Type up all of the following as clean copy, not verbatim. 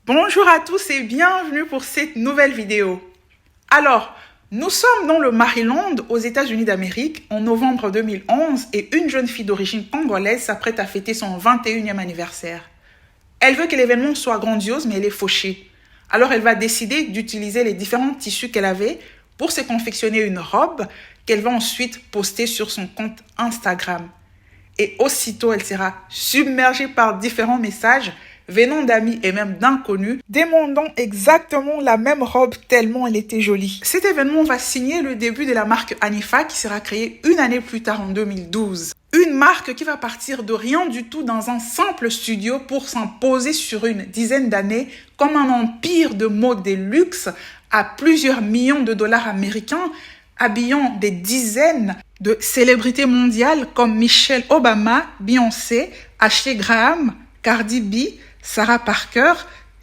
Bonjour à tous et bienvenue pour cette nouvelle vidéo. Alors, nous sommes dans le Maryland, aux États-Unis d'Amérique, en novembre 2011 et une jeune fille d'origine congolaise s'apprête à fêter son 21e anniversaire. Elle veut que l'événement soit grandiose, mais elle est fauchée. Alors, elle va décider d'utiliser les différents tissus qu'elle avait pour se confectionner une robe qu'elle va ensuite poster sur son compte Instagram. Et aussitôt, elle sera submergée par différents messages venant d'amis et même d'inconnus, demandant exactement la même robe tellement elle était jolie. Cet événement va signer le début de la marque Hanifa qui sera créée une année plus tard en 2012. Une marque qui va partir de rien du tout dans un simple studio pour s'imposer sur une dizaine d'années comme un empire de mode de luxe à plusieurs millions de dollars américains, habillant des dizaines de célébrités mondiales comme Michelle Obama, Beyoncé, Ashley Graham, Cardi B, Sarah Parker,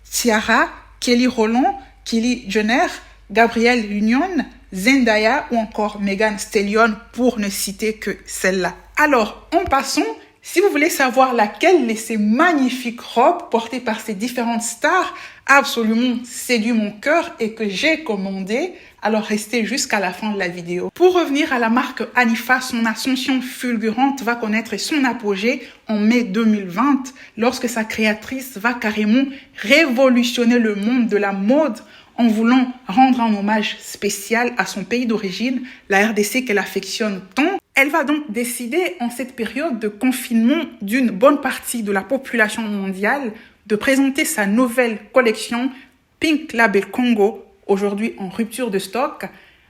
Ciara, Kelly Rowland, Kylie Jenner, Gabrielle Union, Zendaya ou encore Megan Thee Stallion pour ne citer que celle-là. Alors, en passant, si vous voulez savoir laquelle de ces magnifiques robes portées par ces différentes stars a absolument séduit mon cœur et que j'ai commandé, alors restez jusqu'à la fin de la vidéo. Pour revenir à la marque Hanifa, son ascension fulgurante va connaître son apogée en mai 2020 lorsque sa créatrice va carrément révolutionner le monde de la mode en voulant rendre un hommage spécial à son pays d'origine, la RDC qu'elle affectionne tant. Elle va donc décider en cette période de confinement d'une bonne partie de la population mondiale de présenter sa nouvelle collection Pink Label Congo, aujourd'hui en rupture de stock,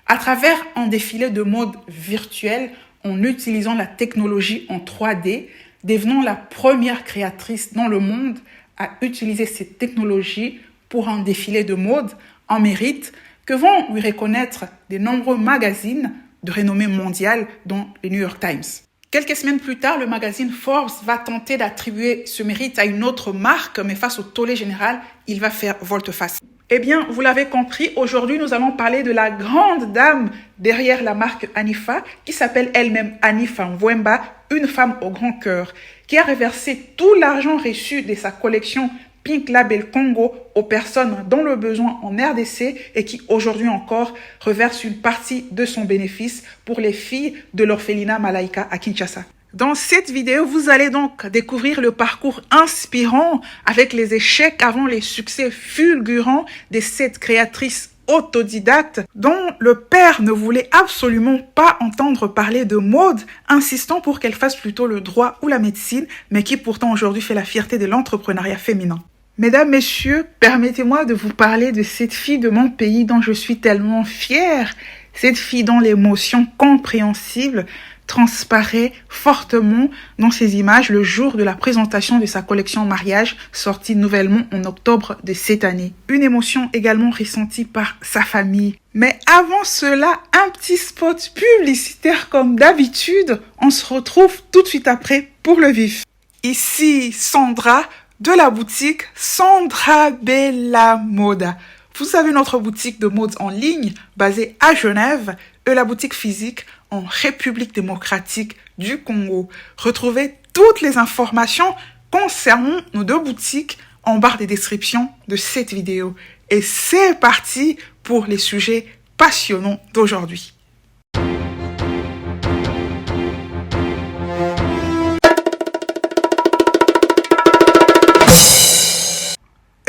à travers un défilé de mode virtuel en utilisant la technologie en 3D, devenant la première créatrice dans le monde à utiliser cette technologie pour un défilé de mode, un mérite que vont lui reconnaître de nombreux magazines de renommée mondiale, dont le New York Times. Quelques semaines plus tard, le magazine Forbes va tenter d'attribuer ce mérite à une autre marque, mais face au tollé général, il va faire volte-face. Eh bien, vous l'avez compris, aujourd'hui, nous allons parler de la grande dame derrière la marque Hanifa, qui s'appelle elle-même Hanifa Mvwemba, une femme au grand cœur, qui a reversé tout l'argent reçu de sa collection Pink Label Congo aux personnes dans le besoin en RDC et qui aujourd'hui encore reverse une partie de son bénéfice pour les filles de l'orphelinat Malaika à Kinshasa. Dans cette vidéo, vous allez donc découvrir le parcours inspirant avec les échecs avant les succès fulgurants de cette créatrice autodidacte dont le père ne voulait absolument pas entendre parler de mode, insistant pour qu'elle fasse plutôt le droit ou la médecine, mais qui pourtant aujourd'hui fait la fierté de l'entrepreneuriat féminin. Mesdames, messieurs, permettez-moi de vous parler de cette fille de mon pays dont je suis tellement fière, cette fille dont l'émotion compréhensible transparaît fortement dans ces images le jour de la présentation de sa collection mariage sortie nouvellement en octobre de cette année. Une émotion également ressentie par sa famille. Mais avant cela, un petit spot publicitaire comme d'habitude. On se retrouve tout de suite après pour le vif. Ici Sandra de la boutique Sandra Bella Moda. Vous avez notre boutique de mode en ligne basée à Genève et la boutique physique en République démocratique du Congo. Retrouvez toutes les informations concernant nos deux boutiques en barre de description de cette vidéo. Et c'est parti pour les sujets passionnants d'aujourd'hui.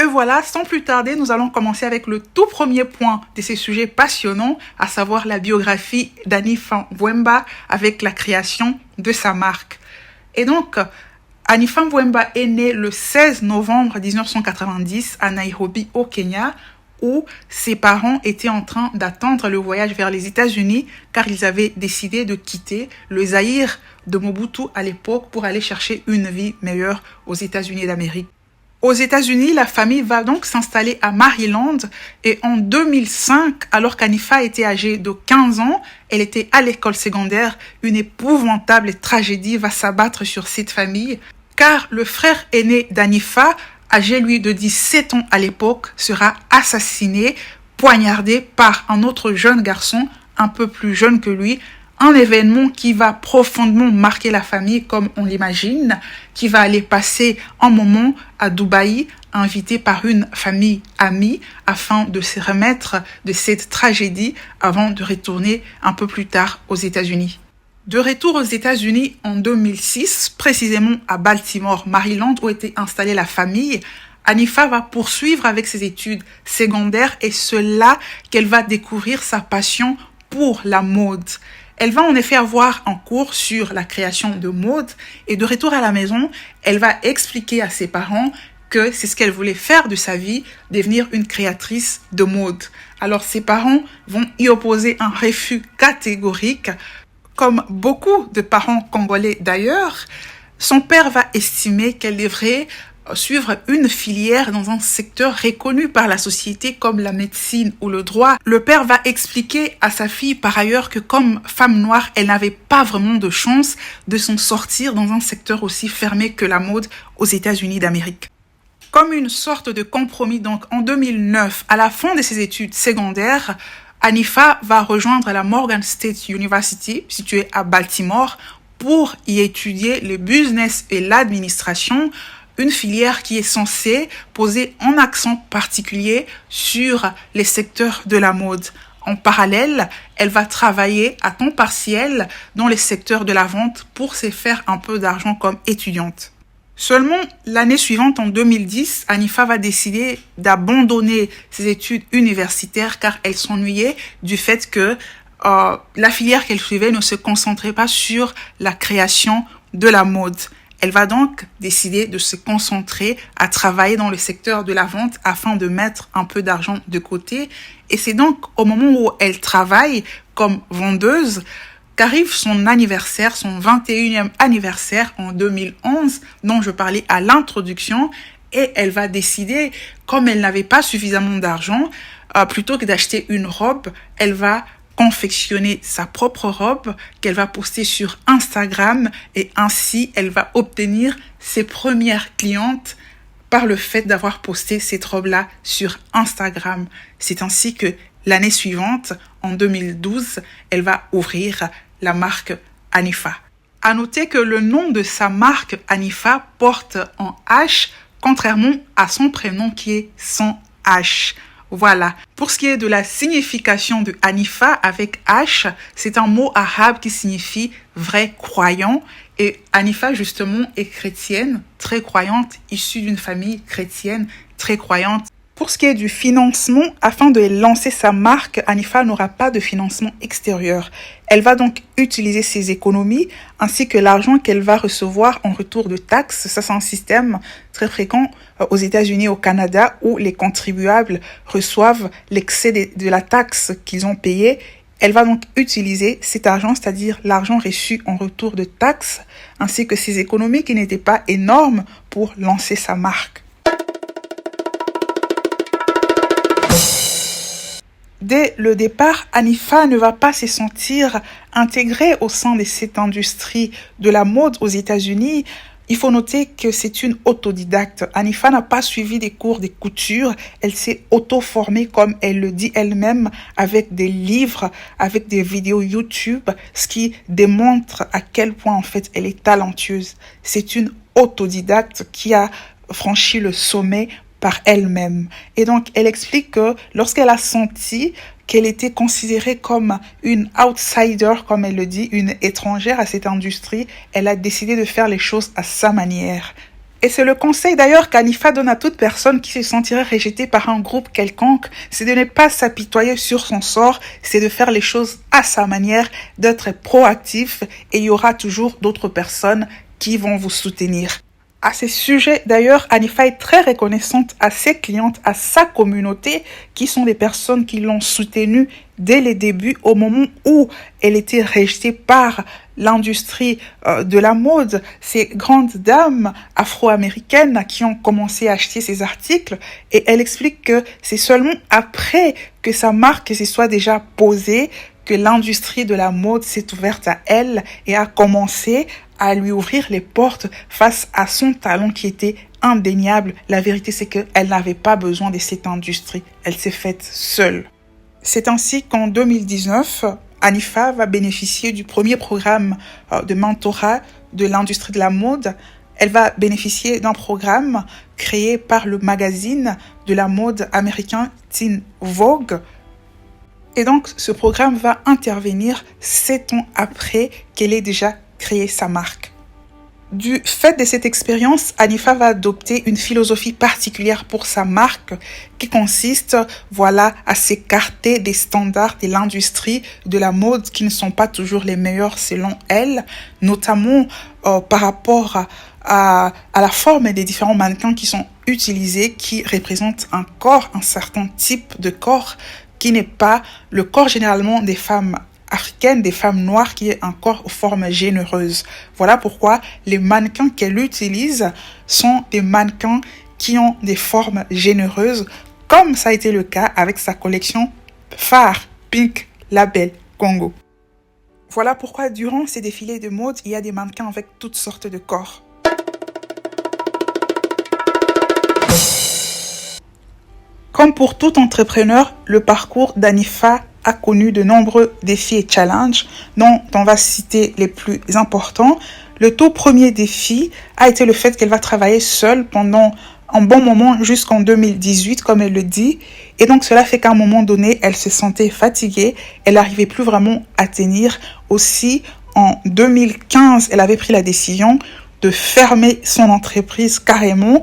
Et voilà, sans plus tarder, nous allons commencer avec le tout premier point de ces sujets passionnants, à savoir la biographie d'Hanifa Mvwemba avec la création de sa marque. Et donc, Hanifa Mvwemba est née le 16 novembre 1990 à Nairobi, au Kenya, où ses parents étaient en train d'attendre le voyage vers les États-Unis car ils avaient décidé de quitter le Zaïre de Mobutu à l'époque pour aller chercher une vie meilleure aux États-Unis d'Amérique. Aux États-Unis, la famille va donc s'installer à Maryland et en 2005, alors qu'Hanifa était âgée de 15 ans, elle était à l'école secondaire, une épouvantable tragédie va s'abattre sur cette famille car le frère aîné d'Hanifa, âgé lui de 17 ans à l'époque, sera assassiné, poignardé par un autre jeune garçon un peu plus jeune que lui, un événement qui va profondément marquer la famille comme on l'imagine, qui va aller passer un moment à Dubaï invitée par une famille amie afin de se remettre de cette tragédie avant de retourner un peu plus tard aux États-Unis. De retour aux États-Unis en 2006, précisément à Baltimore, Maryland, où était installée la famille, Hanifa va poursuivre avec ses études secondaires et c'est là qu'elle va découvrir sa passion pour la mode. Elle va en effet avoir un cours sur la création de mode et de retour à la maison, elle va expliquer à ses parents que c'est ce qu'elle voulait faire de sa vie, devenir une créatrice de mode. Alors ses parents vont y opposer un refus catégorique. Comme beaucoup de parents congolais d'ailleurs, son père va estimer qu'elle devrait suivre une filière dans un secteur reconnu par la société comme la médecine ou le droit. Le père va expliquer à sa fille par ailleurs que comme femme noire, elle n'avait pas vraiment de chance de s'en sortir dans un secteur aussi fermé que la mode aux États-Unis d'Amérique. Comme une sorte de compromis, donc en 2009, à la fin de ses études secondaires, Hanifa va rejoindre la Morgan State University, située à Baltimore, pour y étudier le business et l'administration, une filière qui est censée poser un accent particulier sur les secteurs de la mode. En parallèle, elle va travailler à temps partiel dans les secteurs de la vente pour se faire un peu d'argent comme étudiante. Seulement l'année suivante, en 2010, Hanifa va décider d'abandonner ses études universitaires car elle s'ennuyait du fait que la filière qu'elle suivait ne se concentrait pas sur la création de la mode. Elle va donc décider de se concentrer à travailler dans le secteur de la vente afin de mettre un peu d'argent de côté. Et c'est donc au moment où elle travaille comme vendeuse qu'arrive son anniversaire, son 21e anniversaire en 2011, dont je parlais à l'introduction. Et elle va décider, comme elle n'avait pas suffisamment d'argent, plutôt que d'acheter une robe, elle va confectionner sa propre robe qu'elle va poster sur Instagram et ainsi elle va obtenir ses premières clientes par le fait d'avoir posté cette robe-là sur Instagram. C'est ainsi que l'année suivante, en 2012, elle va ouvrir la marque Hanifa. À noter que le nom de sa marque Hanifa porte un H, contrairement à son prénom qui est sans H. Voilà. Pour ce qui est de la signification de Hanifa avec H, c'est un mot arabe qui signifie vrai croyant. Et Hanifa, justement, est chrétienne, très croyante, issue d'une famille chrétienne, très croyante. Pour ce qui est du financement, afin de lancer sa marque, Hanifa n'aura pas de financement extérieur. Elle va donc utiliser ses économies ainsi que l'argent qu'elle va recevoir en retour de taxes. Ça, c'est un système très fréquent aux États-Unis et au Canada où les contribuables reçoivent l'excès de la taxe qu'ils ont payée. Elle va donc utiliser cet argent, c'est-à-dire l'argent reçu en retour de taxes, ainsi que ses économies qui n'étaient pas énormes pour lancer sa marque. Dès le départ, Hanifa ne va pas se sentir intégrée au sein de cette industrie de la mode aux États-Unis. Il faut noter que c'est une autodidacte. Hanifa n'a pas suivi des cours de couture. Elle s'est auto-formée, comme elle le dit elle-même, avec des livres, avec des vidéos YouTube, ce qui démontre à quel point, en fait, elle est talentueuse. C'est une autodidacte qui a franchi le sommet par elle-même. Et donc, elle explique que lorsqu'elle a senti qu'elle était considérée comme une outsider, comme elle le dit, une étrangère à cette industrie, elle a décidé de faire les choses à sa manière. Et c'est le conseil d'ailleurs qu'Hanifa donne à toute personne qui se sentirait rejetée par un groupe quelconque, c'est de ne pas s'apitoyer sur son sort, c'est de faire les choses à sa manière, d'être proactif et il y aura toujours d'autres personnes qui vont vous soutenir. À ce sujet, d'ailleurs, Hanifa est très reconnaissante à ses clientes, à sa communauté, qui sont des personnes qui l'ont soutenue dès les débuts, au moment où elle était rejetée par l'industrie de la mode. Ces grandes dames afro-américaines qui ont commencé à acheter ses articles, et elle explique que c'est seulement après que sa marque se soit déjà posée que l'industrie de la mode s'est ouverte à elle et a commencé à lui ouvrir les portes face à son talent qui était indéniable. La vérité, c'est qu'elle n'avait pas besoin de cette industrie. Elle s'est faite seule. C'est ainsi qu'en 2019, Hanifa va bénéficier du premier programme de mentorat de l'industrie de la mode Elle va bénéficier d'un programme créé par le magazine de la mode américain Teen Vogue. Et donc, ce programme va intervenir 7 ans après qu'elle ait déjà créé sa marque. Du fait de cette expérience, Hanifa va adopter une philosophie particulière pour sa marque qui consiste, à s'écarter des standards de l'industrie de la mode qui ne sont pas toujours les meilleurs selon elle, notamment par rapport à la forme des différents mannequins qui sont utilisés, qui représentent un corps, un certain type de corps qui n'est pas le corps généralement des femmes africaine, des femmes noires, qui est un corps aux formes généreuses. Voilà pourquoi les mannequins qu'elle utilise sont des mannequins qui ont des formes généreuses, comme ça a été le cas avec sa collection phare Pink Label Congo. Voilà pourquoi durant ces défilés de mode, il y a des mannequins avec toutes sortes de corps. Comme pour tout entrepreneur, le parcours d'Hanifa a connu de nombreux défis et challenges, dont on va citer les plus importants. Le tout premier défi a été le fait qu'elle va travailler seule pendant un bon moment jusqu'en 2018, comme elle le dit. Et donc, cela fait qu'à un moment donné, elle se sentait fatiguée. Elle n'arrivait plus vraiment à tenir. Aussi, en 2015, elle avait pris la décision de fermer son entreprise carrément.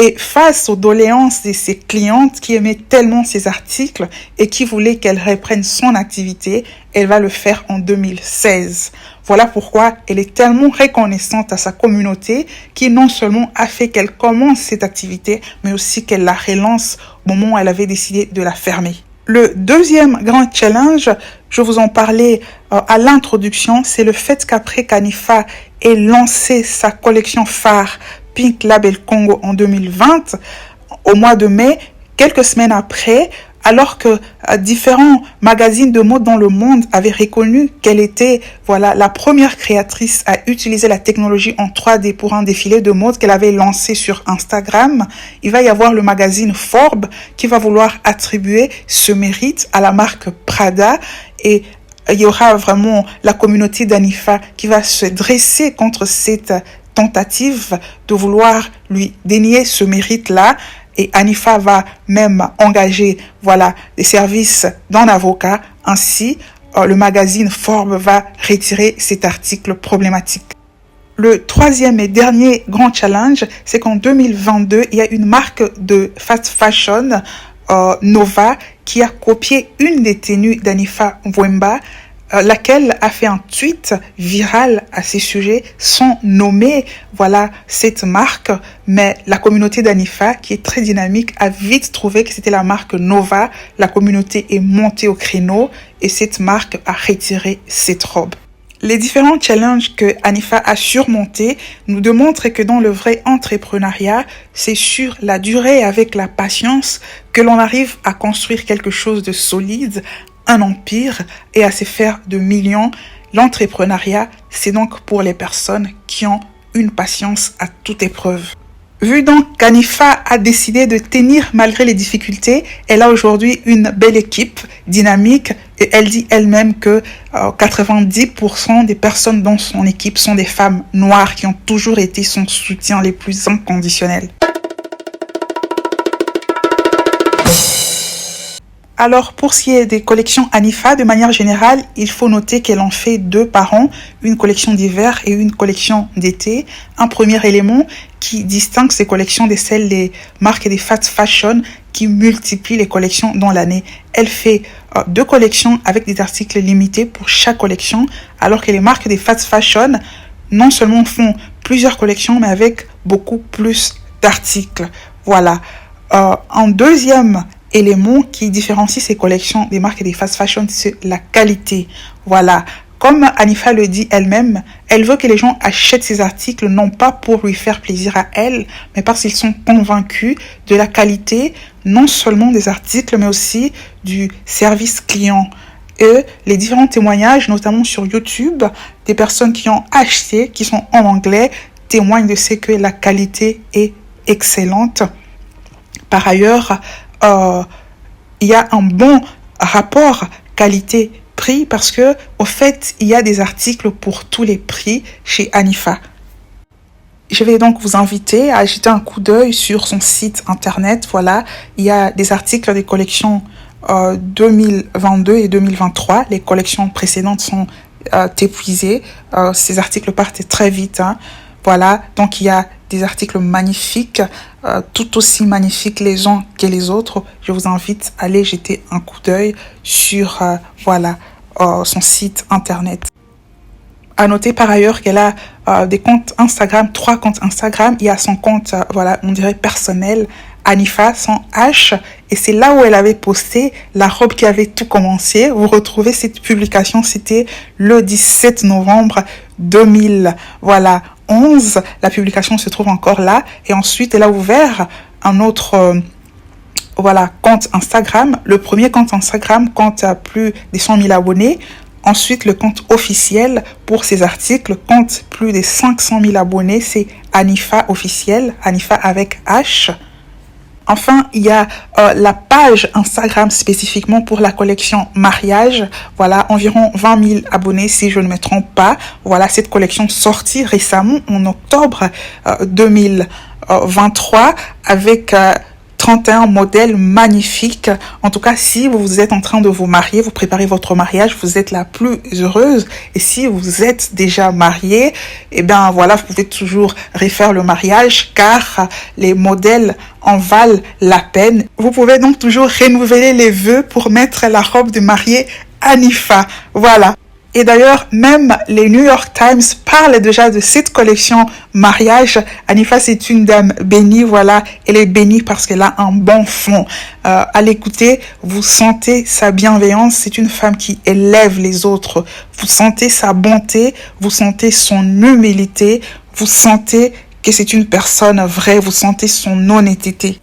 Et face aux doléances de ses clientes qui aimaient tellement ses articles et qui voulaient qu'elle reprenne son activité, elle va le faire en 2016. Voilà pourquoi elle est tellement reconnaissante à sa communauté qui non seulement a fait qu'elle commence cette activité, mais aussi qu'elle la relance au moment où elle avait décidé de la fermer. Le deuxième grand challenge, je vous en parlais à l'introduction, c'est le fait qu'après qu'Hanifa ait lancé sa collection phare Pink Label Congo en 2020, au mois de mai, quelques semaines après, alors que différents magazines de mode dans le monde avaient reconnu qu'elle était la première créatrice à utiliser la technologie en 3D pour un défilé de mode qu'elle avait lancé sur Instagram, il va y avoir le magazine Forbes qui va vouloir attribuer ce mérite à la marque Prada, et il y aura vraiment la communauté d'Hanifa qui va se dresser contre cette tentative de vouloir lui dénier ce mérite-là. Et Hanifa va même engager des services d'un avocat. Ainsi, le magazine Forbes va retirer cet article problématique. Le troisième et dernier grand challenge, c'est qu'en 2022, il y a une marque de fast fashion, Nova, qui a copié une des tenues d'Hanifa Mvwemba, laquelle a fait un tweet viral à ces sujets sans nommer cette marque, mais la communauté d'Hanifa, qui est très dynamique, a vite trouvé que c'était la marque Nova. La communauté est montée au créneau et cette marque a retiré cette robe. Les différents challenges que Hanifa a surmontés nous démontrent que dans le vrai entrepreneuriat, c'est sur la durée et avec la patience que l'on arrive à construire quelque chose de solide, un empire, et à se faire de millions. L'entrepreneuriat, c'est donc pour les personnes qui ont une patience à toute épreuve. Vu donc qu'Hanifa a décidé de tenir malgré les difficultés, elle a aujourd'hui une belle équipe dynamique et elle dit elle-même que 90% des personnes dans son équipe sont des femmes noires qui ont toujours été son soutien les plus inconditionnels. Alors, pour ce qui est des collections Hanifa, de manière générale, il faut noter qu'elle en fait 2 par an, une collection d'hiver et une collection d'été. Un premier élément qui distingue ces collections de celles des marques des fast fashion qui multiplient les collections dans l'année. Elle fait 2 collections avec des articles limités pour chaque collection, alors que les marques des fast fashion non seulement font plusieurs collections, mais avec beaucoup plus d'articles. Un deuxième élément qui différencie ces collections des marques et des fast fashion, c'est la qualité. Comme Hanifa le dit elle-même, elle veut que les gens achètent ces articles non pas pour lui faire plaisir à elle, mais parce qu'ils sont convaincus de la qualité, non seulement des articles, mais aussi du service client. Et les différents témoignages, notamment sur YouTube, des personnes qui ont acheté, qui sont en anglais, témoignent de ce que la qualité est excellente. Par ailleurs, il y a un bon rapport qualité-prix parce que, au fait, il y a des articles pour tous les prix chez Hanifa. Je vais donc vous inviter à jeter un coup d'œil sur son site internet. Voilà, il y a des articles des collections 2022 et 2023. Les collections précédentes sont épuisées. Ces articles partent très vite. Hein. Voilà, donc il y a des articles magnifiques, tout aussi magnifiques les uns que les autres. Je vous invite à aller jeter un coup d'œil sur son site internet. À noter par ailleurs qu'elle a des comptes Instagram, 3 comptes Instagram. Il y a son compte, on dirait personnel, Anifa, sans H. Et c'est là où elle avait posté la robe qui avait tout commencé. Vous retrouvez cette publication, c'était le 17 novembre 2011. La publication se trouve encore là. Et ensuite, elle a ouvert un autre compte Instagram. Le premier compte Instagram compte plus de 100 000 abonnés. Ensuite, le compte officiel pour ces articles compte plus de 500 000 abonnés. C'est Anifa officiel, Anifa avec H. Enfin, il y a la page Instagram spécifiquement pour la collection mariage. Voilà, environ 20 000 abonnés si je ne me trompe pas. Voilà, cette collection sortie récemment en octobre 2023 avec 31 modèles magnifiques. En tout cas, si vous êtes en train de vous marier, vous préparez votre mariage, vous êtes la plus heureuse. Et si vous êtes déjà marié, vous pouvez toujours refaire le mariage car les modèles en valent la peine. Vous pouvez donc toujours renouveler les vœux pour mettre la robe de mariée Anifa. Voilà. Et d'ailleurs, même les New York Times parlent déjà de cette collection mariage. Anifa, c'est une dame bénie, voilà. Elle est bénie parce qu'elle a un bon fond. À l'écouter, vous sentez sa bienveillance. C'est une femme qui élève les autres. Vous sentez sa bonté, vous sentez son humilité, vous sentez que c'est une personne vraie, vous sentez son honnêteté.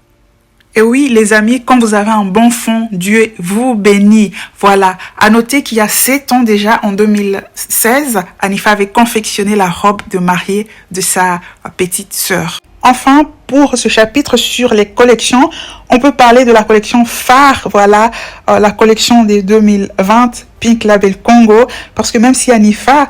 Et oui, les amis, quand vous avez un bon fond, Dieu vous bénit. Voilà. À noter qu'il y a 7 ans déjà, en 2016, Anifa avait confectionné la robe de mariée de sa petite sœur. Enfin, pour ce chapitre sur les collections, on peut parler de la collection phare, la collection des 2020, Pink Label Congo, parce que même si Anifa,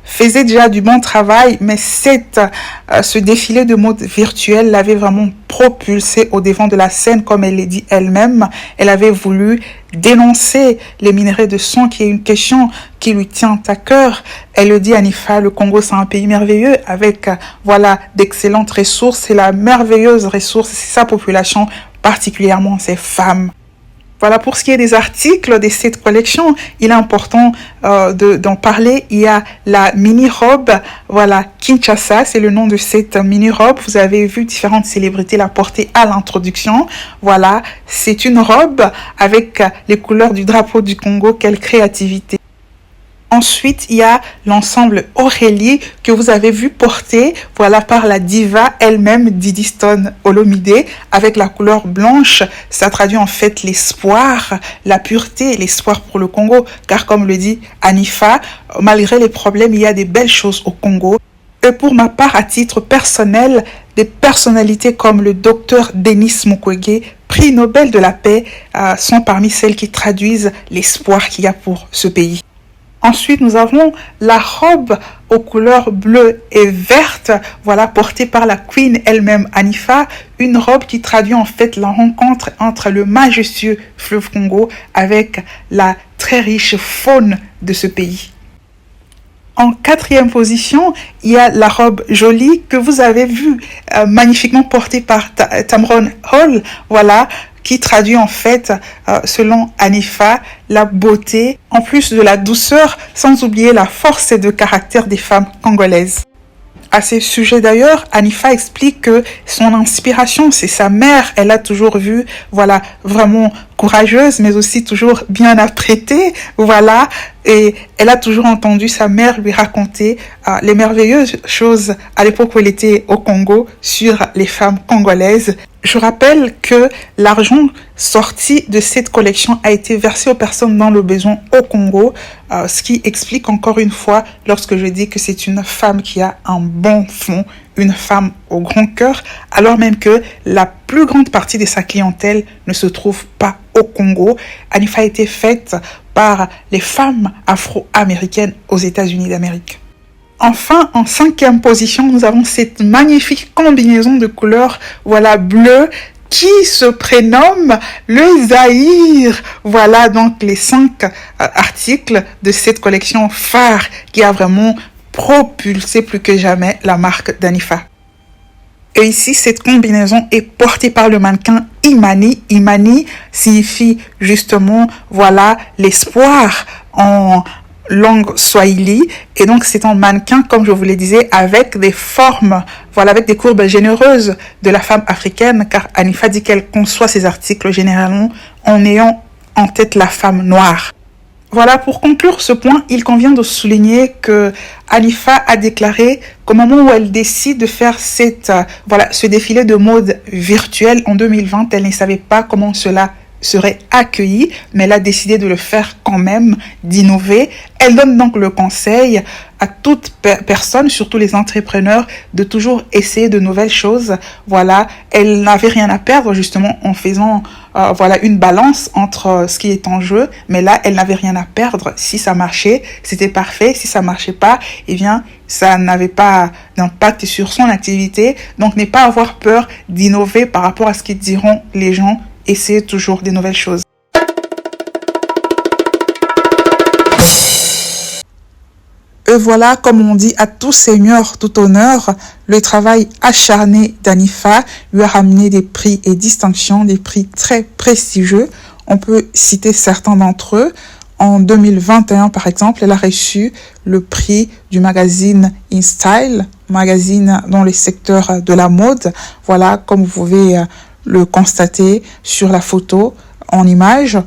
faisait déjà du bon travail, mais ce défilé de mode virtuel l'avait vraiment propulsée au devant de la scène, comme elle l'a dit elle-même. Elle avait voulu dénoncer les minerais de sang, qui est une question qui lui tient à cœur. Elle le dit, Anifa, le Congo, c'est un pays merveilleux avec, d'excellentes ressources. C'est la merveilleuse ressource, c'est sa population, particulièrement ses femmes. Voilà, pour ce qui est des articles de cette collection, il est important d'en parler. Il y a la mini-robe, Kinshasa, c'est le nom de cette mini-robe. Vous avez vu différentes célébrités la porter à l'introduction. Voilà, c'est une robe avec les couleurs du drapeau du Congo. Quelle créativité! Ensuite, il y a l'ensemble Aurélie que vous avez vu porter, par la diva elle-même, Didi Stone Olomide, avec la couleur blanche. Ça traduit en fait l'espoir, la pureté, l'espoir pour le Congo. Car comme le dit Anifa, malgré les problèmes, il y a des belles choses au Congo. Et pour ma part, à titre personnel, des personnalités comme le docteur Denis Mukwege, prix Nobel de la paix, sont parmi celles qui traduisent l'espoir qu'il y a pour ce pays. Ensuite, nous avons la robe aux couleurs bleues et vertes, portée par la Queen elle-même, Anifa, une robe qui traduit en fait la rencontre entre le majestueux fleuve Congo avec la très riche faune de ce pays. En 4e position, il y a la robe jolie que vous avez vue magnifiquement portée par Tamron Hall, qui traduit en fait, selon Anifa, la beauté, en plus de la douceur, sans oublier la force de caractère des femmes congolaises. À ce sujet d'ailleurs, Anifa explique que son inspiration, c'est sa mère. Elle a toujours vu, vraiment courageuse, mais aussi toujours bien apprêtée, et elle a toujours entendu sa mère lui raconter les merveilleuses choses à l'époque où elle était au Congo sur les femmes congolaises. Je rappelle que l'argent sorti de cette collection a été versé aux personnes dans le besoin au Congo, ce qui explique encore une fois lorsque je dis que c'est une femme qui a un bon fond, une femme au grand cœur, alors même que la plus grande partie de sa clientèle ne se trouve pas au Congo. Anifa a été faite par les femmes afro-américaines aux États-Unis d'Amérique. Enfin, en 5e position, nous avons cette magnifique combinaison de couleurs, voilà, bleu, qui se prénomme le Zahir. Voilà donc les 5 articles de cette collection phare qui a vraiment propulsé plus que jamais la marque d'Anifa. Et ici, cette combinaison est portée par le mannequin Imani. Imani signifie justement, voilà, l'espoir en langue swahili. Et donc, c'est un mannequin, comme je vous le disais, avec des formes, voilà, avec des courbes généreuses de la femme africaine, car Anifa dit qu'elle conçoit ses articles généralement en ayant en tête la femme noire. Voilà, pour conclure ce point, il convient de souligner que Anifa a déclaré qu'au moment où elle décide de faire ce défilé de mode virtuel en 2020, elle ne savait pas comment cela serait accueilli, mais elle a décidé de le faire quand même, d'innover. Elle donne donc le conseil à toute personne, surtout les entrepreneurs, de toujours essayer de nouvelles choses. Voilà, elle n'avait rien à perdre justement en faisant une balance entre ce qui est en jeu, mais là, elle n'avait rien à perdre. Si ça marchait, c'était parfait. Si ça marchait pas, eh bien, ça n'avait pas d'impact sur son activité. Donc, n'est pas avoir peur d'innover par rapport à ce qu'ils diront les gens. Essayez toujours des nouvelles choses. Et voilà, comme on dit, à tout seigneur, tout honneur, le travail acharné d'Anifa lui a ramené des prix et distinctions, des prix très prestigieux. On peut citer certains d'entre eux. En 2021, par exemple, elle a reçu le prix du magazine InStyle, magazine dans le secteur de la mode. Voilà, comme vous pouvez le constater sur la photo en image.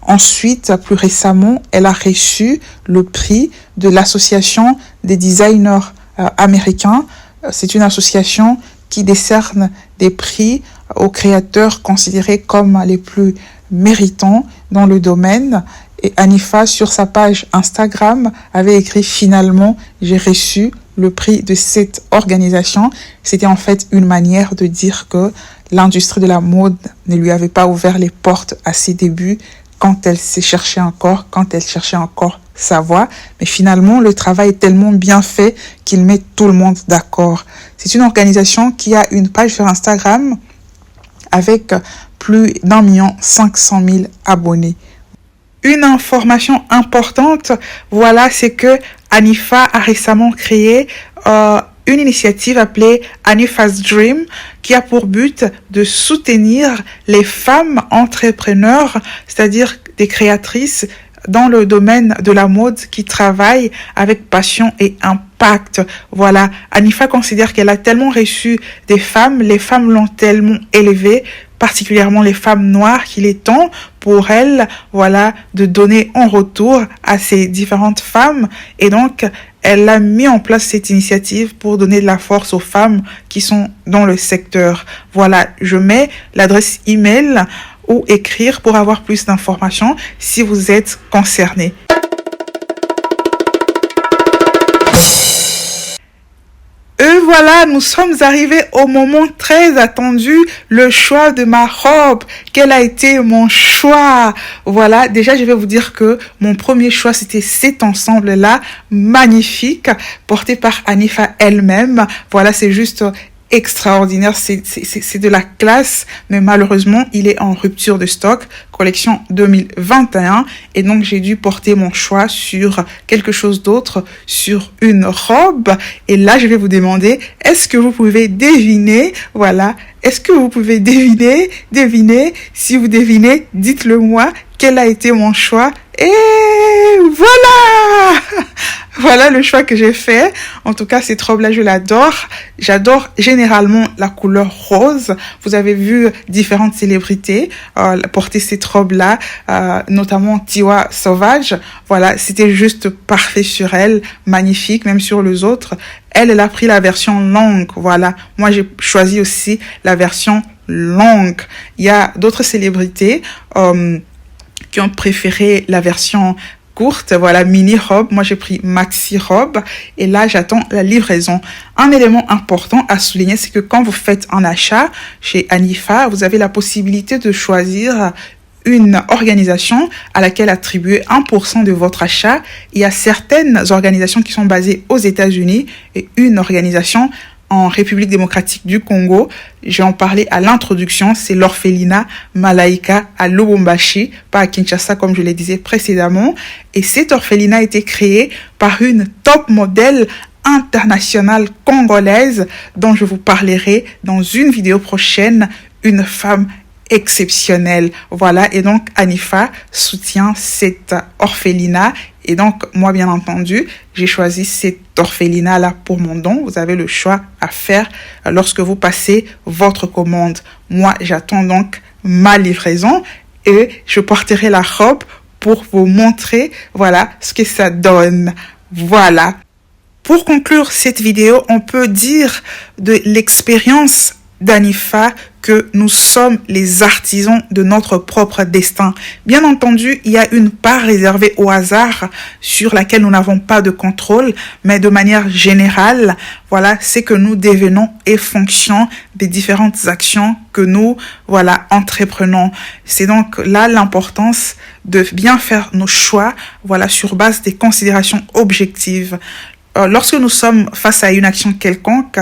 Ensuite, plus récemment, elle a reçu le prix de l'Association des designers américains. C'est une association qui décerne des prix aux créateurs considérés comme les plus méritants dans le domaine. Et Anifa, sur sa page Instagram, avait écrit « Finalement, j'ai reçu le prix de cette organisation ». C'était en fait une manière de dire que l'industrie de la mode ne lui avait pas ouvert les portes à ses débuts quand elle cherchait encore sa voix. Mais finalement, le travail est tellement bien fait qu'il met tout le monde d'accord. C'est une organisation qui a une page sur Instagram avec plus d'1,5 million abonnés. Une information importante, voilà, c'est que Anifa a récemment créé une initiative appelée Anifa's Dream qui a pour but de soutenir les femmes entrepreneurs, c'est-à-dire des créatrices dans le domaine de la mode qui travaillent avec passion et impact. Voilà, Anifa considère qu'elle a tellement reçu des femmes, les femmes l'ont tellement élevée, particulièrement les femmes noires, qu'il est temps pour elle, voilà, de donner en retour à ces différentes femmes. Et donc, elle a mis en place cette initiative pour donner de la force aux femmes qui sont dans le secteur. Voilà, je mets l'adresse email ou écrire pour avoir plus d'informations si vous êtes concerné. Et voilà, nous sommes arrivés au moment très attendu, le choix de ma robe. Quel a été mon choix? Voilà, déjà je vais vous dire que mon premier choix c'était cet ensemble-là, magnifique, porté par Anifa elle-même. Voilà, c'est juste extraordinaire, c'est de la classe, mais malheureusement il est en rupture de stock, collection 2021, et donc j'ai dû porter mon choix sur quelque chose d'autre, sur une robe. Et là je vais vous demander, est-ce que vous pouvez deviner? Voilà, est-ce que vous pouvez deviner? Si vous devinez, dites-le moi, quel a été mon choix? Et voilà! Voilà le choix que j'ai fait. En tout cas, cette robe-là, je l'adore. J'adore généralement la couleur rose. Vous avez vu différentes célébrités porter cette robe-là, notamment Tiwa Savage. Voilà, c'était juste parfait sur elle, magnifique, même sur les autres. Elle a pris la version longue. Voilà, moi j'ai choisi aussi la version longue. Il y a d'autres célébrités qui ont préféré la version courte, voilà, mini robe. Moi, j'ai pris maxi robe et là, j'attends la livraison. Un élément important à souligner, c'est que quand vous faites un achat chez Anifa, vous avez la possibilité de choisir une organisation à laquelle attribuer 1% de votre achat. Il y a certaines organisations qui sont basées aux États-Unis et une organisation en République démocratique du Congo. J'ai en parlé à l'introduction, c'est l'orphelinat Malaika à Lubumbashi, pas à Kinshasa comme je le disais précédemment. Et cet orphelinat a été créé par une top modèle internationale congolaise dont je vous parlerai dans une vidéo prochaine, une femme exceptionnelle. Voilà, et donc Anifa soutient cet orphelinat. Et donc, moi, bien entendu, j'ai choisi cet orphelinat-là pour mon don. Vous avez le choix à faire lorsque vous passez votre commande. Moi, j'attends donc ma livraison et je porterai la robe pour vous montrer, voilà, ce que ça donne. Voilà. Pour conclure cette vidéo, on peut dire de l'expérience d'Anifa que nous sommes les artisans de notre propre destin. Bien entendu, il y a une part réservée au hasard sur laquelle nous n'avons pas de contrôle, mais de manière générale, voilà, c'est que nous devenons et fonction des différentes actions que nous, voilà, entreprenons. C'est donc là l'importance de bien faire nos choix, voilà, sur base des considérations objectives. Lorsque nous sommes face à une action quelconque,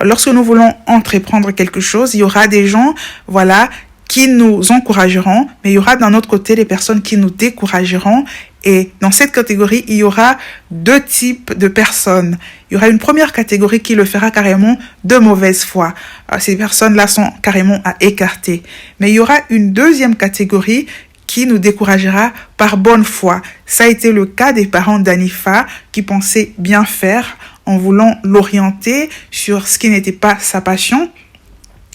lorsque nous voulons entreprendre quelque chose, il y aura des gens, voilà, qui nous encourageront, mais il y aura d'un autre côté des personnes qui nous décourageront. Et dans cette catégorie, il y aura deux types de personnes. Il y aura une première catégorie qui le fera carrément de mauvaise foi. Ces personnes-là sont carrément à écarter. Mais il y aura une deuxième catégorie qui nous découragera par bonne foi. Ça a été le cas des parents d'Anifa qui pensaient bien faire en voulant l'orienter sur ce qui n'était pas sa passion.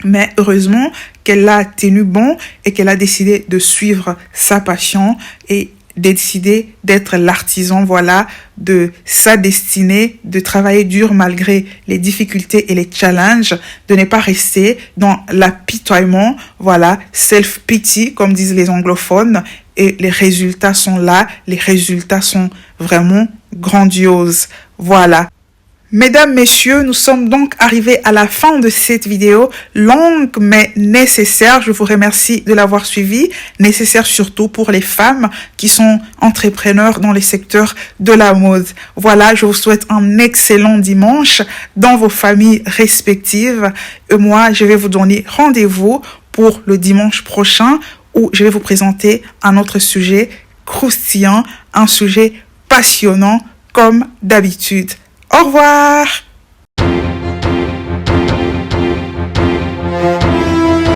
Mais heureusement qu'elle l'a tenu bon et qu'elle a décidé de suivre sa passion et décidé d'être l'artisan, voilà, de sa destinée, de travailler dur malgré les difficultés et les challenges, de ne pas rester dans l'apitoiement, voilà, self-pity, comme disent les anglophones, et les résultats sont là, les résultats sont vraiment grandioses, voilà. Mesdames, messieurs, nous sommes donc arrivés à la fin de cette vidéo, longue mais nécessaire. Je vous remercie de l'avoir suivie, nécessaire surtout pour les femmes qui sont entrepreneurs dans les secteurs de la mode. Voilà, je vous souhaite un excellent dimanche dans vos familles respectives. Et moi, je vais vous donner rendez-vous pour le dimanche prochain où je vais vous présenter un autre sujet croustillant, un sujet passionnant comme d'habitude. Au revoir!